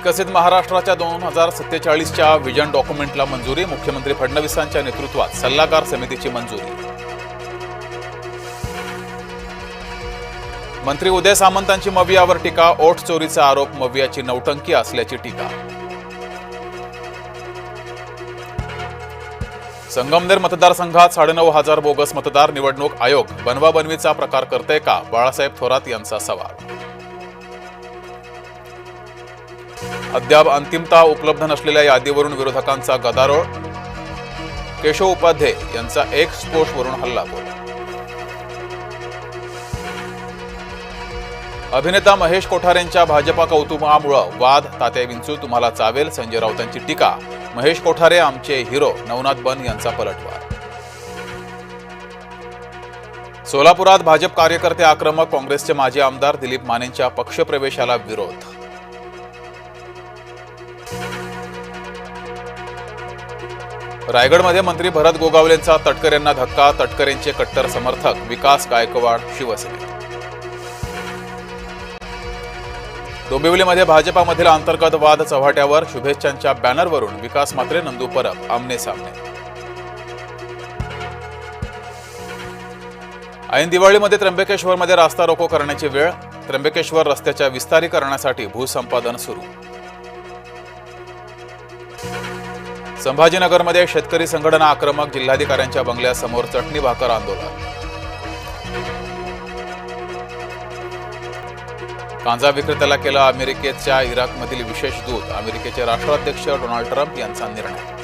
विकसित महाराष्ट्राच्या 2047च्या व्हिजन डॉक्युमेंटला मंजुरी. मुख्यमंत्री फडणवीसांच्या नेतृत्वात सल्लागार समितीची मंजुरी. मंत्री उदय सामंतांची मवियावर टीका. ओठ चोरीचा आरोप मवियाची नौटंकी असल्याची टीका. संगमनेर मतदारसंघात 9,500 बोगस मतदार. निवडणूक आयोग बनवाबनवीचा प्रकार करते का? बाळासाहेब थोरात यांचा सवाल. अद्याप अंतिमता उपलब्ध नसलेल्या यादीवरून विरोधकांचा गदारोळ. केशव उपाध्ये यांचा एक्स पोस्टवरून हल्लाबोल. अभिनेता महेश कोठारेंच्या भाजपा कौतुकामुळे वाद. तात्या विंचू तुम्हाला चावेल. संजय राऊतांची टीका. महेश कोठारे आमचे हिरो. नवनाथ बन यांचा पलटवार. सोलापुरात भाजप कार्यकर्ते आक्रमक. काँग्रेसचे माजी आमदार दिलीप मानेंच्या पक्षप्रवेशाला विरोध. रायगडमध्ये मंत्री भरत गोगावलेंचा तटकरेंना धक्का. तटकरेंचे कट्टर समर्थक विकास गायकवाड शिवसेनेत. डोंबिवलीमध्ये भाजपामधील अंतर्गत वाद चव्हाट्यावर. शुभेच्छांच्या बॅनरवरून विकास मात्रे नंदू परब आमने सामने. ऐन दिवाळीमध्ये त्र्यंबकेश्वरमध्ये रास्ता रोको करण्याची वेळ. त्र्यंबकेश्वर रस्त्याच्या विस्तारीकरणासाठी भूसंपादन सुरू. संभाजीनगरमध्ये शेतकरी संघटना आक्रमक. जिल्हाधिकाऱ्यांच्या बंगल्यासमोर चटणी भाकर आंदोलन. गांजा विक्रेत्याला केला अमेरिकेच्या इराकमधील विशेष दूत. अमेरिकेचे राष्ट्राध्यक्ष डोनाल्ड ट्रम्प यांचा निर्णय.